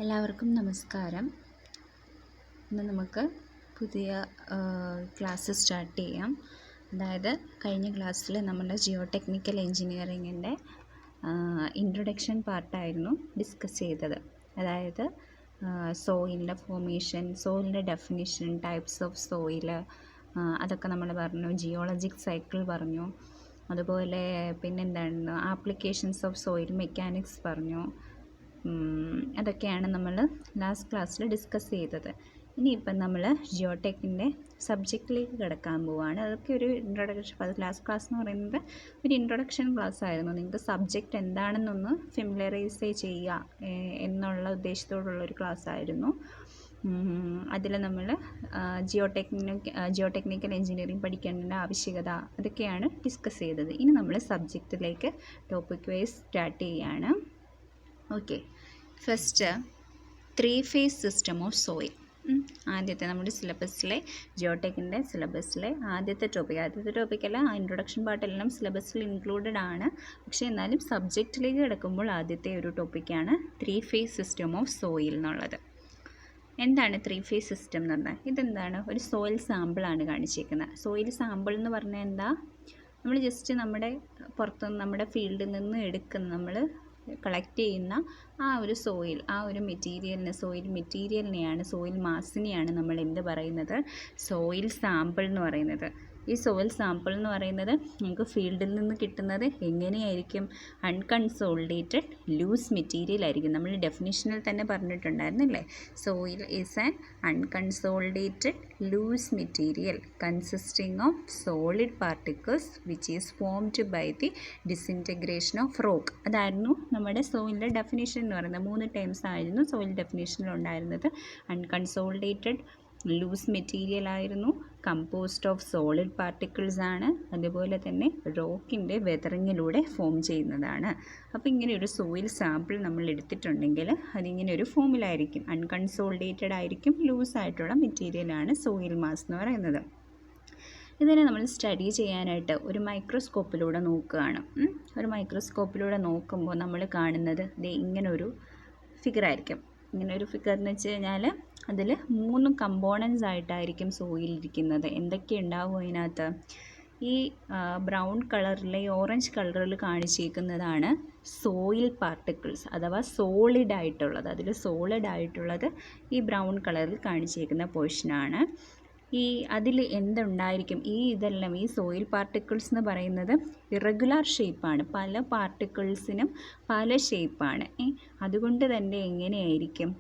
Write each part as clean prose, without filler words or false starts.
എല്ലാവർക്കും നമസ്കാരം. ഇന്ന് നമുക്ക് പുതിയ ക്ലാസ് സ്റ്റാർട്ട് ചെയ്യാം. അതായത് കഴിഞ്ഞ ക്ലാസ്സിൽ നമ്മുടെ ജിയോ ടെക്നിക്കൽ എഞ്ചിനീയറിങ്ങിൻ്റെ ഇൻട്രൊഡക്ഷൻ പാർട്ടായിരുന്നു ഡിസ്കസ് ചെയ്തത്. അതായത് സോയിലിൻ്റെ ഫോർമേഷൻ, സോയിലിൻ്റെ ഡെഫിനിഷൻ, ടൈപ്സ് ഓഫ് സോയിൽ, അതൊക്കെ നമ്മൾ പറഞ്ഞു. ജിയോളജിക് സൈക്കിൾ പറഞ്ഞു. അതുപോലെ പിന്നെന്താണ് ആപ്ലിക്കേഷൻസ് ഓഫ് സോയിൽ മെക്കാനിക്സ് പറഞ്ഞു. അതൊക്കെയാണ് നമ്മൾ ലാസ്റ്റ് ക്ലാസ്സിൽ ഡിസ്കസ് ചെയ്തത്. ഇനിയിപ്പം നമ്മൾ ജിയോടെക്കിൻ്റെ സബ്ജക്റ്റിലേക്ക് കിടക്കാൻ പോവുകയാണ്. അതൊക്കെ ഒരു ഇൻട്രൊഡക്ഷൻ. ലാസ്റ്റ് ക്ലാസ് എന്ന് പറയുന്നത് ഒരു ഇൻട്രൊഡക്ഷൻ ക്ലാസ് ആയിരുന്നു. നിങ്ങൾക്ക് സബ്ജക്റ്റ് എന്താണെന്നൊന്ന് ഫെമിലറൈസ് ചെയ്യുക എന്നുള്ള ഉദ്ദേശത്തോടുള്ളൊരു ക്ലാസ് ആയിരുന്നു. അതിൽ നമ്മൾ ജിയോടെക്നിക്കൽ എഞ്ചിനീയറിംഗ് പഠിക്കേണ്ട ആവശ്യകത അതൊക്കെയാണ് ഡിസ്കസ് ചെയ്തത്. ഇനി നമ്മൾ സബ്ജക്റ്റിലേക്ക് ടോപ്പിക് വൈസ് സ്റ്റാർട്ട് ചെയ്യുകയാണ്. Okay, first 3 phase system of soil. ആദ്യത്തെ നമ്മുടെ സിലബസിലെ ജിയോടെക്കിൻ്റെ സിലബസിലെ ആദ്യത്തെ ടോപ്പിക്കല്ല, ഇൻട്രൊഡക്ഷൻ പാർട്ടെല്ലാം സിലബസിൽ ഇൻക്ലൂഡഡ് ആണ്. പക്ഷേ എന്നാലും സബ്ജക്റ്റിലേക്ക് കിടക്കുമ്പോൾ ആദ്യത്തെ ഒരു ടോപ്പിക്കാണ് 3 ഫേസ് സിസ്റ്റം ഓഫ് സോയിൽ എന്നുള്ളത്. എന്താണ് 3 ഫേസ് സിസ്റ്റം എന്ന് പറഞ്ഞാൽ? ഇതെന്താണ്? ഒരു സോയിൽ സാമ്പിളാണ് കാണിച്ചേക്കുന്നത്. സോയിൽ സാമ്പിൾ എന്ന് പറഞ്ഞാൽ എന്താ? നമ്മൾ ജസ്റ്റ് നമ്മുടെ പുറത്തുനിന്ന് നമ്മുടെ ഫീൽഡിൽ നിന്ന് എടുക്കുന്ന, നമ്മൾ കളക്ട് ചെയ്യുന്ന ആ ഒരു സോയിൽ, ആ ഒരു മെറ്റീരിയലിനെ, സോയിൽ മെറ്റീരിയലിനെയാണ്, സോയിൽ മാസിനെയാണ് നമ്മൾ എന്ത് പറയുന്നത്? സോയിൽ സാമ്പിൾ എന്ന് പറയുന്നത്. ഈ സോയിൽ സാമ്പിൾ എന്ന് പറയുന്നത് നമുക്ക് ഫീൽഡിൽ നിന്ന് കിട്ടുന്നത് എങ്ങനെയായിരിക്കും? അൺകൺസോളിഡേറ്റഡ് ലൂസ് മെറ്റീരിയൽ ആയിരിക്കും. നമ്മൾ ഡെഫിനിഷനിൽ തന്നെ പറഞ്ഞിട്ടുണ്ടായിരുന്നില്ലേ? Soil is an unconsolidated loose material consisting of solid particles which is formed by the disintegration of rock. അതായിരുന്നു നമ്മുടെ സോയിലിൻ്റെ ഡെഫിനിഷൻ എന്ന് പറയുന്നത്. 3 ടേംസ് ആയിരുന്നു സോയിൽ ഡെഫിനിഷനിൽ ഉണ്ടായിരുന്നത്. അൺകൺസോളിഡേറ്റഡ് ലൂസ് മെറ്റീരിയൽ ആയിരുന്നു, കമ്പോസ്റ്റ് ഓഫ് സോളിഡ് പാർട്ടിക്കിൾസ് ആണ്, അതുപോലെ തന്നെ റോക്കിൻ്റെ വെതറിങ്ങിലൂടെ ഫോം ചെയ്യുന്നതാണ്. അപ്പോൾ ഇങ്ങനെ ഒരു സോയിൽ സാമ്പിൾ നമ്മൾ എടുത്തിട്ടുണ്ടെങ്കിൽ അതിങ്ങനെ ഒരു ഫോമിലായിരിക്കും. അൺകൺസോളിഡേറ്റഡ് ആയിരിക്കും, ലൂസായിട്ടുള്ള മെറ്റീരിയലാണ് സോയിൽ മാസ് എന്ന് പറയുന്നത്. ഇതിനെ നമ്മൾ സ്റ്റഡി ചെയ്യാനായിട്ട് ഒരു മൈക്രോസ്കോപ്പിലൂടെ നോക്കുകയാണ്. ഒരു മൈക്രോസ്കോപ്പിലൂടെ നോക്കുമ്പോൾ നമ്മൾ കാണുന്നത് ഇങ്ങനൊരു ഫിഗറായിരിക്കും. ഇങ്ങനൊരു ഫിഗർ എന്ന് വെച്ച് കഴിഞ്ഞാൽ അതിൽ 3 കമ്പോണൻസ് ആയിട്ടായിരിക്കും സോയിൽ ഇരിക്കുന്നത്. എന്തൊക്കെ ഉണ്ടാവും അതിനകത്ത്? ഈ ബ്രൗൺ കളറിലെ ഓറഞ്ച് കളറിൽ കാണിച്ചിരിക്കുന്നതാണ് സോയിൽ പാർട്ടിക്കിൾസ്, അഥവാ സോളിഡ് ആയിട്ടുള്ളത്. അതിൽ സോളിഡ് ആയിട്ടുള്ളത് ഈ ബ്രൗൺ കളറിൽ കാണിച്ചിരിക്കുന്ന പോർഷനാണ്. അതിൽ എന്തുണ്ടായിരിക്കും? ഇതെല്ലാം ഈ സോയിൽ പാർട്ടിക്കിൾസ് എന്ന് പറയുന്നത് ഇറഗുലർ ഷേപ്പാണ്. പല പാർട്ടിക്കിൾസിനും പല ഷേപ്പാണ്. അതുകൊണ്ട് തന്നെ എങ്ങനെയായിരിക്കും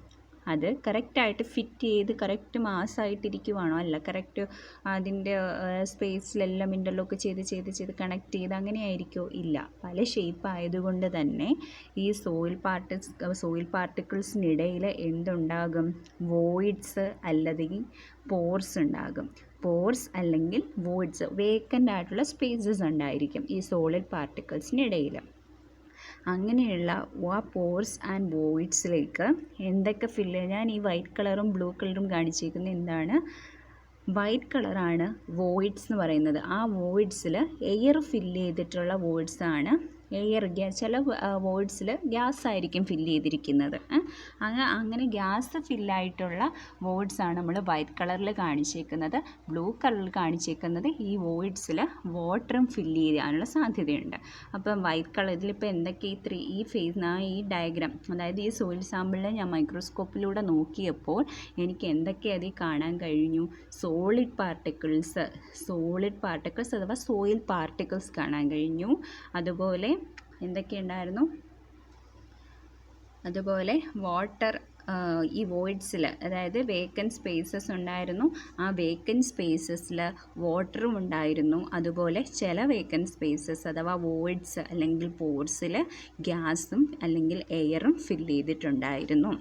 അത് കറക്റ്റായിട്ട് ഫിറ്റ് ചെയ്ത് കറക്റ്റ് മാസ്സായിട്ടിരിക്കുവാണോ? അല്ല, കറക്റ്റ് അതിൻ്റെ സ്പേസിലെല്ലാം ഇൻ്റർലോക്ക് ചെയ്ത് കണക്ട് ചെയ്ത് അങ്ങനെയായിരിക്കുമോ? ഇല്ല. പല ഷേപ്പ് ആയതുകൊണ്ട് തന്നെ ഈ സോയിൽ പാർട്ടിക്കിൾസിനിടയിൽ എന്തുണ്ടാകും? വോയിഡ്സ് അല്ലെങ്കിൽ പോർസ് ഉണ്ടാകും. പോർസ് അല്ലെങ്കിൽ വോയിഡ്സ്, വേക്കൻ്റ് ആയിട്ടുള്ള സ്പേസസ് ഉണ്ടായിരിക്കും ഈ സോളിഡ് പാർട്ടിക്കിൾസിനിടയിൽ. അങ്ങനെയുള്ള ആ പോർസ് ആൻഡ് വോയിഡ്സിലേക്ക് എന്തൊക്കെ ഫില്ല്? ഞാൻ ഈ വൈറ്റ് കളറും ബ്ലൂ കളറും കാണിച്ചിരിക്കുന്നത് എന്താണ്? വൈറ്റ് കളറാണ് വോയിഡ്സ് എന്ന് പറയുന്നത്. ആ വോയിഡ്സിൽ എയർ ഫില്ല് ചെയ്തിട്ടുള്ള വോയിഡ്സാണ്. ചില വോയിഡ്സിൽ ഗ്യാസ് ആയിരിക്കും ഫില്ല് ചെയ്തിരിക്കുന്നത്. അങ്ങനെ ഗ്യാസ് ഫില്ലായിട്ടുള്ള വോയിഡ്സാണ് നമ്മൾ വൈറ്റ് കളറിൽ കാണിച്ചേക്കുന്നത്. ബ്ലൂ കളറിൽ കാണിച്ചേക്കുന്നത് ഈ വോയിഡ്സിൽ വാട്ടറും ഫില്ല് ചെയ്യാനുള്ള സാധ്യതയുണ്ട്. അപ്പം വൈറ്റ് കളറിലിപ്പോൾ എന്തൊക്കെ ഈ ഈ ഡയഗ്രാം, അതായത് ഈ സോയിൽ സാമ്പിളിൽ ഞാൻ മൈക്രോസ്കോപ്പിലൂടെ നോക്കിയപ്പോൾ എനിക്ക് എന്തൊക്കെ അതിൽ കാണാൻ കഴിഞ്ഞു? സോളിഡ് പാർട്ടിക്കിൾസ് അഥവാ സോയിൽ പാർട്ടിക്കിൾസ് കാണാൻ കഴിഞ്ഞു. അതുപോലെ എന്തൊക്കെയുണ്ടായിരുന്നു? അതുപോലെ വാട്ടർ, ഈ വോയിഡ്സിൽ, അതായത് വേക്കൻറ്റ് സ്പേസസ് ഉണ്ടായിരുന്നു. ആ വേക്കൻറ്റ് സ്പേസസിൽ വാട്ടറും ഉണ്ടായിരുന്നു. അതുപോലെ ചില വേക്കൻറ്റ് സ്പേസസ് അഥവാ വോയിഡ്സ് അല്ലെങ്കിൽ പോർസിൽ ഗ്യാസും അല്ലെങ്കിൽ എയറും ഫില്ല് ചെയ്തിട്ടുണ്ടായിരുന്നു.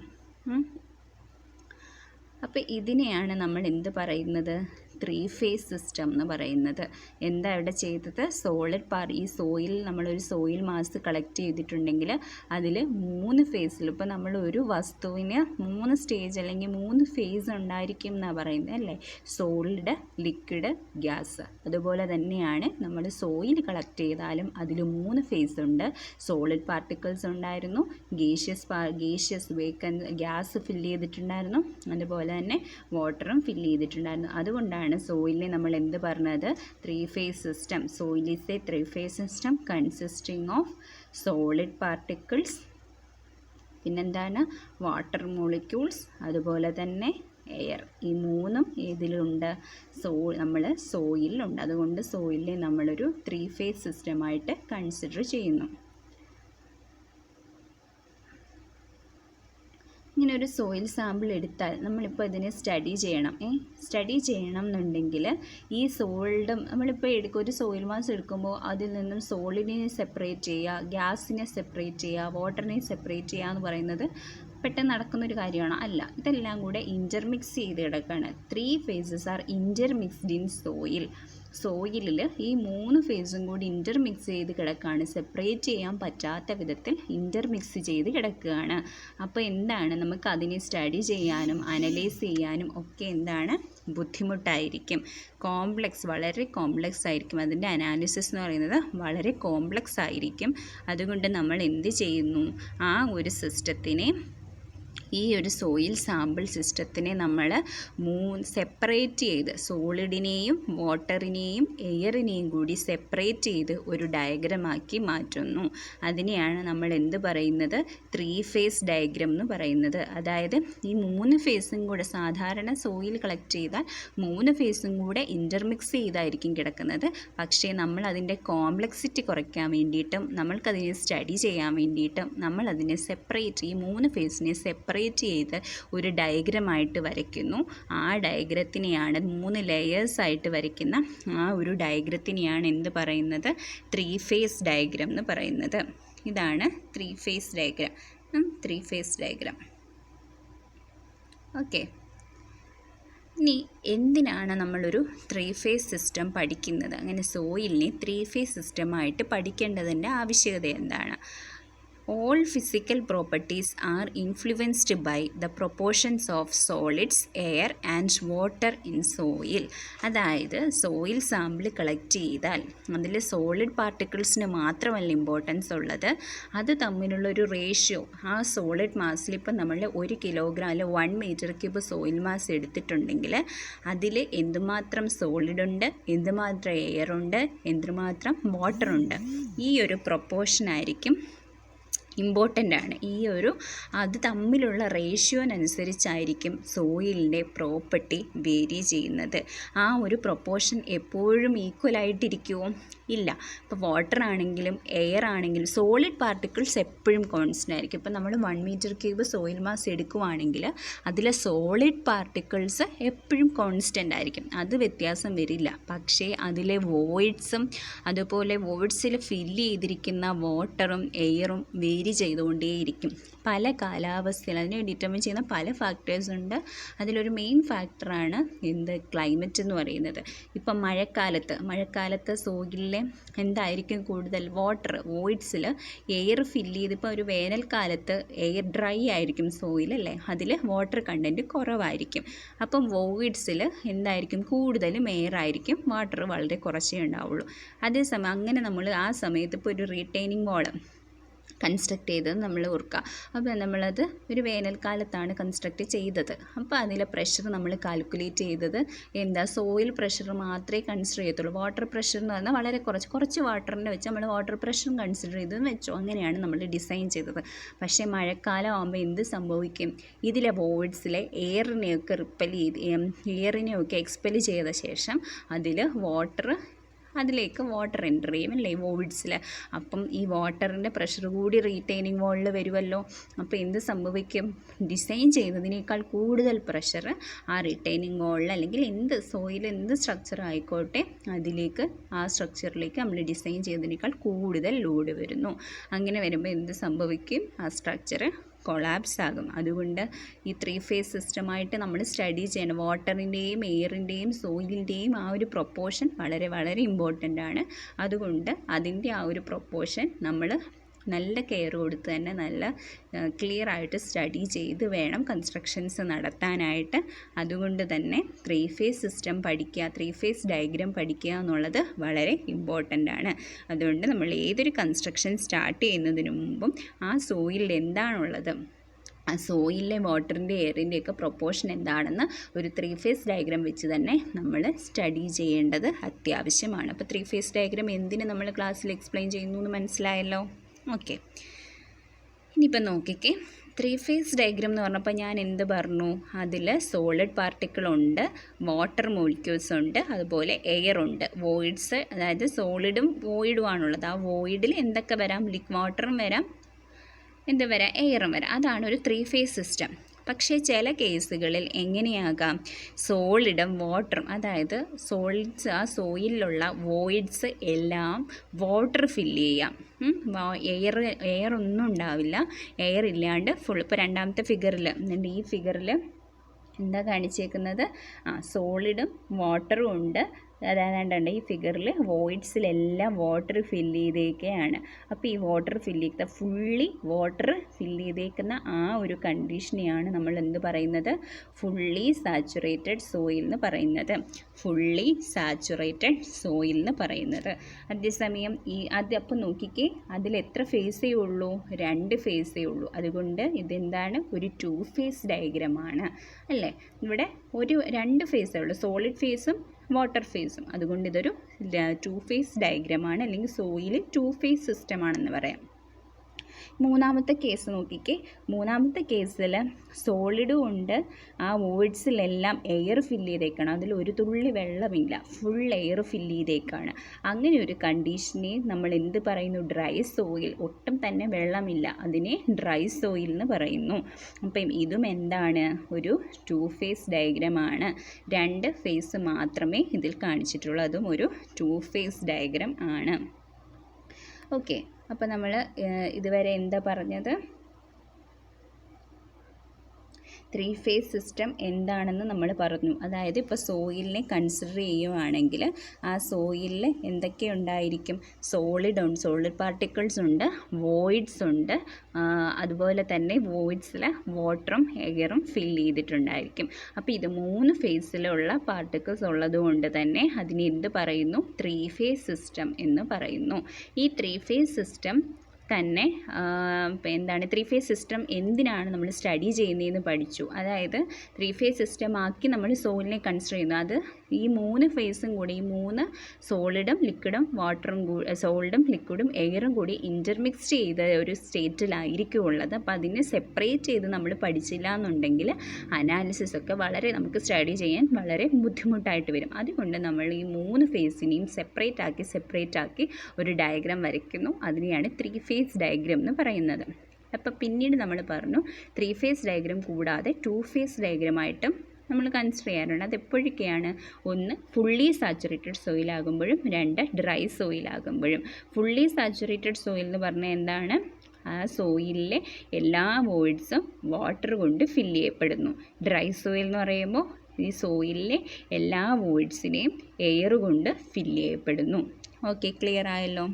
അപ്പോൾ ഇതിനെയാണ് നമ്മൾ എന്ത് പറയുന്നത്? ത്രീ ഫേസ് സിസ്റ്റം എന്ന് പറയുന്നത്. എന്താ ഇവിടെ ചെയ്തത്? സോളിഡ് ഈ സോയിൽ നമ്മളൊരു സോയിൽ മാസ് കളക്ട് ചെയ്തിട്ടുണ്ടെങ്കിൽ അതിൽ 3 ഫേസിൽ, ഇപ്പോൾ നമ്മൾ ഒരു വസ്തുവിന് 3 സ്റ്റേജ് അല്ലെങ്കിൽ 3 ഫേസ് ഉണ്ടായിരിക്കും എന്നാണ് പറയുന്നത് അല്ലേ? Solid, liquid, gas. അതുപോലെ തന്നെയാണ് നമ്മൾ സോയിൽ കളക്ട് ചെയ്താലും അതിൽ 3 ഫേസ് ഉണ്ട്. സോളിഡ് പാർട്ടിക്കിൾസ് ഉണ്ടായിരുന്നു, ഗേഷ്യസ് ഗ്യാസ് ഫില്ല് ചെയ്തിട്ടുണ്ടായിരുന്നു, അതുപോലെ തന്നെ വാട്ടറും ഫില്ല് ചെയ്തിട്ടുണ്ടായിരുന്നു. അതുകൊണ്ടാണ് സോയിലിനെ നമ്മൾ എന്ത് പറഞ്ഞത്? 3 phase system. Soil is A 3 phase system consisting of solid particles, പിന്നെന്താണ്, വാട്ടർ മോളിക്യൂൾസ്, അതുപോലെ തന്നെ എയർ. ഈ 3ഉം ഇതിലുണ്ട്, നമ്മൾ സോയിലുണ്ട്. അതുകൊണ്ട് സോയിലിനെ നമ്മളൊരു 3 ഫേസ് സിസ്റ്റമായിട്ട് കൺസിഡർ ചെയ്യുന്നു. ഇങ്ങനെ ഒരു സോയിൽ സാമ്പിൾ എടുത്താൽ നമ്മളിപ്പോൾ ഇതിനെ സ്റ്റഡി ചെയ്യണം. സ്റ്റഡി ചെയ്യണം എന്നുണ്ടെങ്കിൽ ഈ സോളിഡും നമ്മളിപ്പോൾ ഒരു സോയിൽ മാസ് എടുക്കുമ്പോൾ അതിൽ നിന്നും സോളിഡിനെ സെപ്പറേറ്റ് ചെയ്യുക, ഗ്യാസിനെ സെപ്പറേറ്റ് ചെയ്യുക, വാട്ടറിനെ സെപ്പറേറ്റ് ചെയ്യുക എന്ന് പറയുന്നത് പെട്ടെന്ന് നടക്കുന്നൊരു കാര്യമാണ്. അല്ല, ഇതെല്ലാം കൂടെ ഇൻ്റർമിക്സ് ചെയ്ത് കിടക്കുകയാണ്. 3 ഫേസസ് ആർ ഇൻ്റർമിക്സ്ഡ് ഇൻ സോയിൽ. സോയിലിൽ ഈ 3 ഫേസും കൂടി ഇൻ്റർമിക്സ് ചെയ്ത് കിടക്കുകയാണ്. സെപ്പറേറ്റ് ചെയ്യാൻ പറ്റാത്ത വിധത്തിൽ ഇൻ്റർമിക്സ് ചെയ്ത് കിടക്കുകയാണ്. അപ്പോൾ എന്താണ്, നമുക്ക് അതിനെ സ്റ്റഡി ചെയ്യാനും അനലൈസ് ചെയ്യാനും ഒക്കെ എന്താണ്, ബുദ്ധിമുട്ടായിരിക്കും. വളരെ കോംപ്ലക്സ് ആയിരിക്കും. അതിൻ്റെ അനാലിസിസ് എന്ന് പറയുന്നത് വളരെ കോംപ്ലക്സ് ആയിരിക്കും. അതുകൊണ്ട് നമ്മൾ എന്ത് ചെയ്യുന്നു, ആ ഒരു സിസ്റ്റത്തിനെ, ഈ ഒരു സോയിൽ സാമ്പിൾ സിസ്റ്റത്തിനെ നമ്മൾ സെപ്പറേറ്റ് ചെയ്ത്, സോളിഡിനെയും വാട്ടറിനെയും എയറിനെയും കൂടി സെപ്പറേറ്റ് ചെയ്ത് ഒരു ഡയഗ്രമാക്കി മാറ്റുന്നു. അതിനെയാണ് നമ്മൾ എന്ത് പറയുന്നത്? 3 ഫേസ് ഡയഗ്രം എന്ന് പറയുന്നത്. അതായത് ഈ 3 ഫേസും കൂടെ, സാധാരണ സോയിൽ കളക്ട് ചെയ്താൽ 3 ഫേസും കൂടെ ഇൻ്റർമിക്സ് ചെയ്തായിരിക്കും കിടക്കുന്നത്. പക്ഷേ നമ്മൾ അതിൻ്റെ കോംപ്ലക്സിറ്റി കുറയ്ക്കാൻ വേണ്ടിയിട്ടും നമ്മൾക്കതിനെ സ്റ്റഡി ചെയ്യാൻ വേണ്ടിയിട്ടും നമ്മളതിനെ സെപ്പറേറ്റ്, ഈ 3 ഫേസിനെ സെപ്പറേറ്റ് ചെയ്ത് ഒരു ഡയഗ്രമായിട്ട് വരയ്ക്കുന്നു. ആ ഡയഗ്രത്തിനെയാണ് 3 ലെയേഴ്സായിട്ട് വരയ്ക്കുന്ന ആ ഒരു ഡയഗ്രത്തിനെയാണ് എന്ത് പറയുന്നത്? 3 ഫേസ് ഡയഗ്രം എന്ന് പറയുന്നത്. ഇതാണ് 3 phase diagram. 3 phase diagram. Okay. ഇനി എന്തിനാണ് നമ്മളൊരു 3 ഫേസ് സിസ്റ്റം പഠിക്കുന്നത്? അങ്ങനെ സോയിലിനെ 3 ഫേസ് സിസ്റ്റമായിട്ട് പഠിക്കേണ്ടതിൻ്റെ ആവശ്യകത എന്താണ്? All physical properties are influenced by the proportions of solids, air and water in soil. അതായത് സോയിൽ സാമ്പിൾ കളക്ട് ചെയ്താൽ അതിൽ സോളിഡ് പാർട്ടിക്കിൾസിന് മാത്രമല്ല ഇമ്പോർട്ടൻസ് ഉള്ളത്, അത് തമ്മിലുള്ളൊരു റേഷ്യോ. ആ സോളിഡ് മാസിൽ ഇപ്പം നമ്മൾ 1 കിലോഗ്രാം അല്ല 1 മീറ്റർ ക്യൂബ് സോയിൽ മാസ് എടുത്തിട്ടുണ്ടെങ്കിൽ അതിൽ എന്തുമാത്രം സോളിഡ് ഉണ്ട്, എന്തുമാത്രം എയർ ഉണ്ട്, എന്തുമാത്രം വാട്ടർ ഉണ്ട്, ഈ ഒരു പ്രൊപ്പോർഷൻ ആയിരിക്കും ഇമ്പോർട്ടൻ്റ് ആണ്. അത് തമ്മിലുള്ള റേഷ്യോനനുസരിച്ചായിരിക്കും സോയിലിൻ്റെ പ്രോപ്പർട്ടി വേരി ചെയ്യുന്നത്. ആ ഒരു പ്രൊപ്പോർഷൻ എപ്പോഴും ഈക്വലായിട്ടിരിക്കുമോ? ഇല്ല. ഇപ്പോൾ വാട്ടർ ആണെങ്കിലും എയർ ആണെങ്കിലും സോളിഡ് പാർട്ടിക്കിൾസ് എപ്പോഴും കോൺസ്റ്റൻ്റ് ആയിരിക്കും. ഇപ്പോൾ നമ്മൾ 1 മീറ്റർ ക്യൂബ് സോയിൽ മാസ് എടുക്കുവാണെങ്കിൽ അതിലെ സോളിഡ് പാർട്ടിക്കിൾസ് എപ്പോഴും കോൺസ്റ്റൻ്റ് ആയിരിക്കും, അത് വ്യത്യാസം വരില്ല. പക്ഷേ അതിലെ വോയിഡ്സും അതുപോലെ വോയിഡ്സിൽ ഫില്ല് ചെയ്തിരിക്കുന്ന വാട്ടറും എയറും വേരി ചെയ്തുകൊണ്ടേയിരിക്കും. പല കാലാവസ്ഥയിൽ അതിനെ ഡിറ്റർമിൻ ചെയ്യുന്ന പല ഫാക്ടേഴ്സ് ഉണ്ട്. അതിലൊരു മെയിൻ ഫാക്ടറാണ് ക്ലൈമറ്റ് എന്ന് പറയുന്നത്. ഇപ്പം മഴക്കാലത്ത് സോയിലിലെ എന്തായിരിക്കും കൂടുതൽ? വാട്ടർ, വോയിഡ്സിൽ എയർ ഫില്ല് ചെയ്ത്, ഇപ്പോൾ ഒരു വേനൽക്കാലത്ത് എയർ ഡ്രൈ ആയിരിക്കും സോയിൽ അല്ലേ, അതിൽ വാട്ടർ കണ്ടൻറ്റ് കുറവായിരിക്കും. അപ്പം വോയിഡ്സിൽ എന്തായിരിക്കും? കൂടുതലും എയർ ആയിരിക്കും, വാട്ടർ വളരെ കുറച്ചേ ഉണ്ടാവുള്ളൂ. അതേസമയം അങ്ങനെ നമ്മൾ ആ സമയത്ത് ഇപ്പോൾ ഒരു റീറ്റെയിനിങ് വാൾ കൺസ്ട്രക്ട് ചെയ്തത് നമ്മൾ ഓർക്കുക. അപ്പോൾ നമ്മളത് ഒരു വേനൽക്കാലത്താണ് കൺസ്ട്രക്ട് ചെയ്തത്. അപ്പോൾ അതിലെ പ്രഷർ നമ്മൾ കാൽക്കുലേറ്റ് ചെയ്തത് സോയിൽ പ്രഷർ മാത്രമേ കൺസിഡർ ചെയ്യത്തുള്ളൂ. വാട്ടർ പ്രഷർ എന്ന് പറഞ്ഞാൽ വളരെ കുറച്ച് വാട്ടറിനെ വെച്ച് നമ്മൾ വാട്ടർ പ്രഷറും കൺസിഡർ ചെയ്തെന്ന് വെച്ചോ. അങ്ങനെയാണ് നമ്മൾ ഡിസൈൻ ചെയ്തത്. പക്ഷേ മഴക്കാലം ആകുമ്പോൾ എന്ത് സംഭവിക്കും? ഇതിലെ വോയിഡ്സിലെ എയറിനെയൊക്കെ എക്സ്പെൽ ചെയ്ത ശേഷം അതിലേക്ക് വാട്ടർ എൻ്റർ ചെയ്യും അല്ലേ വോയിഡ്സിൽ. അപ്പം ഈ വാട്ടറിൻ്റെ പ്രഷർ കൂടി റീറ്റെയിനിങ് വാളിൽ വരുമല്ലോ. അപ്പോൾ എന്ത് സംഭവിക്കും? ഡിസൈൻ ചെയ്തതിനേക്കാൾ കൂടുതൽ പ്രഷർ ആ റീറ്റെയിനിങ് വാളിൽ, അല്ലെങ്കിൽ സോയിൽ എന്ത് സ്ട്രക്ചർ ആയിക്കോട്ടെ ആ സ്ട്രക്ചറിലേക്ക് നമ്മൾ ഡിസൈൻ ചെയ്തതിനേക്കാൾ കൂടുതൽ ലോഡ് വരുന്നു. അങ്ങനെ വരുമ്പോൾ എന്ത് സംഭവിക്കും? ആ സ്ട്രക്ചർ കൊളാപ്സ് ആകും. അതുകൊണ്ട് ഈ 3 ഫേസ് സിസ്റ്റമായിട്ട് നമ്മൾ സ്റ്റഡി ചെയ്യണം. വാട്ടറിൻ്റെയും എയറിൻ്റെയും സോയിലിൻ്റെയും ആ ഒരു പ്രൊപ്പോർഷൻ വളരെ വളരെ ഇമ്പോർട്ടൻ്റ് ആണ്. അതുകൊണ്ട് അതിൻ്റെ ആ ഒരു പ്രൊപ്പോർഷൻ നമ്മൾ നല്ല കെയർ കൊടുത്ത് തന്നെ നല്ല ക്ലിയർ ആയിട്ട് സ്റ്റഡി ചെയ്ത് വേണം കൺസ്ട്രക്ഷൻസ് നടത്താനായിട്ട്. അതുകൊണ്ട് തന്നെ 3 ഫേസ് സിസ്റ്റം പഠിക്കുക, 3 ഫേസ് ഡയഗ്രാം പഠിക്കുക എന്നുള്ളത് വളരെ ഇമ്പോർട്ടൻ്റ് ആണ്. അതുകൊണ്ട് നമ്മൾ ഏതൊരു കൺസ്ട്രക്ഷൻ സ്റ്റാർട്ട് ചെയ്യുന്നതിന് മുമ്പും ആ സോയിലിൽ എന്താണുള്ളത്, ആ സോയിലിലെ വാട്ടറിൻ്റെ എയറിൻ്റെയൊക്കെ പ്രൊപ്പോർഷൻ എന്താണെന്ന് ഒരു 3 ഫേസ് ഡയഗ്രാം വെച്ച് തന്നെ നമ്മൾ സ്റ്റഡി ചെയ്യേണ്ടത് അത്യാവശ്യമാണ്. അപ്പോൾ 3 ഫേസ് ഡയഗ്രാം എന്തിന് നമ്മൾ ക്ലാസ്സിൽ എക്സ്പ്ലെയിൻ ചെയ്യുന്നു എന്ന് മനസ്സിലായല്ലോ. ഓക്കെ, ഇനിയിപ്പോൾ നോക്കിക്കേ, 3 ഫേസ് ഡയഗ്രാം എന്ന് പറഞ്ഞപ്പോൾ ഞാൻ എന്ത് പറഞ്ഞു? അതിൽ സോളിഡ് പാർട്ടിക്കിളുണ്ട്, വാട്ടർ മോളിക്യൂൾസ് ഉണ്ട്, അതുപോലെ എയർ ഉണ്ട്, വോയിഡ്സ്, അതായത് സോളിഡും വോയിഡും ആണുള്ളത്. ആ വോയിഡിൽ എന്തൊക്കെ വരാം? വാട്ടറും വരാം, എന്ത് വരാം? എയറും വരാം. അതാണ് ഒരു 3 ഫേസ് സിസ്റ്റം. പക്ഷേ ചില കേസുകളിൽ എങ്ങനെയാകാം? സോളിഡും വാട്ടറും, അതായത് സോളിഡ്സ്, ആ സോയിലുള്ള വോയിഡ്സ് എല്ലാം വാട്ടർ ഫില്ല് ചെയ്യാം. എയർ ഒന്നും ഉണ്ടാവില്ല, എയർ ഇല്ലാണ്ട് ഫുൾ. ഇപ്പോൾ രണ്ടാമത്തെ ഫിഗറിൽ, ഈ ഫിഗറിൽ എന്താ കാണിച്ചേക്കുന്നത്? സോളിഡും വാട്ടറും ഉണ്ട്. അതായത് ഈ ഫിഗറിൽ വോയിഡ്സിലെല്ലാം വാട്ടർ ഫില്ല് ചെയ്തേക്കുകയാണ്. അപ്പോൾ ഈ വാട്ടർ ഫില്ല് ചെയ്ത ഫുള്ളി വാട്ടർ ഫില്ല് ചെയ്തേക്കുന്ന ആ ഒരു കണ്ടീഷനെയാണ് നമ്മൾ എന്ത് പറയുന്നത്? ഫുള്ളി സാച്ചുറേറ്റഡ് സോയിൽ എന്ന് പറയുന്നത്. ഫുള്ളി സാച്ചുറേറ്റഡ് സോയിൽ എന്ന് പറയുന്നത്. അതേസമയം അപ്പം നോക്കിക്കേ, അതിൽ എത്ര ഫേസേ ഉള്ളൂ? 2 ഫേസേ ഉള്ളൂ. അതുകൊണ്ട് ഇതെന്താണ്? ഒരു 2 ഫേസ് ഡയഗ്രമാണ് അല്ലേ? ഇവിടെ 2 ഫേസേ ഉള്ളൂ, സോളിഡ് ഫേസും വാട്ടർ ഫേസും. അതുകൊണ്ട് ഇതൊരു 2 ഫേസ് ഡയഗ്രമാണ്, അല്ലെങ്കിൽ സോയിൽ 2 ഫേസ് സിസ്റ്റമാണെന്ന് പറയാം. മൂന്നാമത്തെ കേസ് നോക്കിക്കേ. മൂന്നാമത്തെ കേസിൽ സോളിഡും ഉണ്ട്, ആ വോയിഡ്സിലെല്ലാം എയർ ഫില്ല് ചെയ്തേക്കാണ്. അതിൽ ഒരു തുള്ളി വെള്ളമില്ല, ഫുൾ എയർ ഫില്ല് ചെയ്തേക്കാണ്. അങ്ങനെ ഒരു കണ്ടീഷനെ നമ്മൾ എന്ത് പറയുന്നു? Dry soil. ഒട്ടും തന്നെ വെള്ളമില്ല, അതിനെ ഡ്രൈ സോയിൽ എന്ന് പറയുന്നു. അപ്പം ഇതും എന്താണ്? ഒരു 2 ഫേസ് ഡയഗ്രമാണ്. 2 ഫേസ് മാത്രമേ ഇതിൽ കാണിച്ചിട്ടുള്ളൂ. അതും ഒരു 2 ഫേസ് ഡയഗ്രാം ആണ്. ഓക്കെ, അപ്പോൾ നമ്മൾ ഇതുവരെ എന്താ പറഞ്ഞത്? 3 ഫേസ് സിസ്റ്റം എന്താണെന്ന് നമ്മൾ പറഞ്ഞു. അതായത് ഇപ്പോൾ സോയിലിനെ കൺസിഡർ ചെയ്യുവാണെങ്കിൽ ആ സോയിലിൽ എന്തൊക്കെ ഉണ്ടായിരിക്കും? സോളിഡ് പാർട്ടിക്കിൾസ് ഉണ്ട്, വോയിഡ്സ് ഉണ്ട്, അതുപോലെ തന്നെ വോയിഡ്സിൽ വാട്ടറും എയറും ഫില്ല് ചെയ്തിട്ടുണ്ടായിരിക്കും. അപ്പോൾ ഇത് 3 ഫേസിലുള്ള പാർട്ടിക്കിൾസ് ഉള്ളതുകൊണ്ട് തന്നെ അതിനെ എന്ത് പറയുന്നു? 3 ഫേസ് സിസ്റ്റം എന്ന് പറയുന്നു. ഈ 3 ഫേസ് സിസ്റ്റം തന്നെ എന്താണ്? 3 ഫേസ് സിസ്റ്റം എന്തിനാണ് നമ്മൾ സ്റ്റഡി ചെയ്യുന്നതെന്ന് പഠിച്ചു. അതായത് 3 ഫേസ് സിസ്റ്റം ആക്കി നമ്മൾ സോയിലിനെ കൺസിഡർ ചെയ്യുന്നു. അത് ഈ 3 ഫേസും കൂടി, ഈ 3 സോളിഡും ലിക്വിഡും വാട്ടറും സോളിഡും ലിക്വിഡും എയറും കൂടി ഇൻ്റർമിക്സ് ചെയ്ത ഒരു സ്റ്റേറ്റിലായിരിക്കും ഉള്ളത്. അപ്പോൾ അതിനെ സെപ്പറേറ്റ് ചെയ്ത് നമ്മൾ പഠിച്ചില്ല എന്നുണ്ടെങ്കിൽ അനാലിസിസ് ഒക്കെ വളരെ നമുക്ക് സ്റ്റഡി ചെയ്യാൻ വളരെ ബുദ്ധിമുട്ടായിട്ട് വരും. അതുകൊണ്ട് നമ്മൾ ഈ 3 ഫേസിനെയും സെപ്പറേറ്റ് ആക്കി ഒരു ഡയഗ്രാം വരയ്ക്കുന്നു. അതിനെയാണ് 3 ഫേസ് ഡയഗ്രാം എന്ന് പറയുന്നത്. അപ്പോൾ പിന്നീട് നമ്മൾ പറഞ്ഞു 3 ഫേസ് ഡയഗ്രാം കൂടാതെ 2 ഫേസ് ഡയഗ്രാമായിട്ടും നമ്മൾ കൺസിഡർ ചെയ്യാറുണ്ട്. അതെപ്പോഴൊക്കെയാണ്? 1 ഫുള്ളി സാച്ചുറേറ്റഡ് സോയിലാകുമ്പോഴും 2 ഡ്രൈ സോയിലാകുമ്പോഴും. ഫുള്ളി സാച്ചുറേറ്റഡ് സോയിൽ എന്ന് പറഞ്ഞാൽ എന്താണ്? ആ സോയിലിലെ എല്ലാ വോയിഡ്സും വാട്ടർ കൊണ്ട് ഫില്ല് ചെയ്യപ്പെടുന്നു. ഡ്രൈ സോയിൽ എന്ന് പറയുമ്പോൾ ഈ സോയിലിലെ എല്ലാ വോയിഡ്സിനെയും എയർ കൊണ്ട് ഫില്ല് ചെയ്യപ്പെടുന്നു. ഓക്കെ, ക്ലിയർ ആയല്ലോ?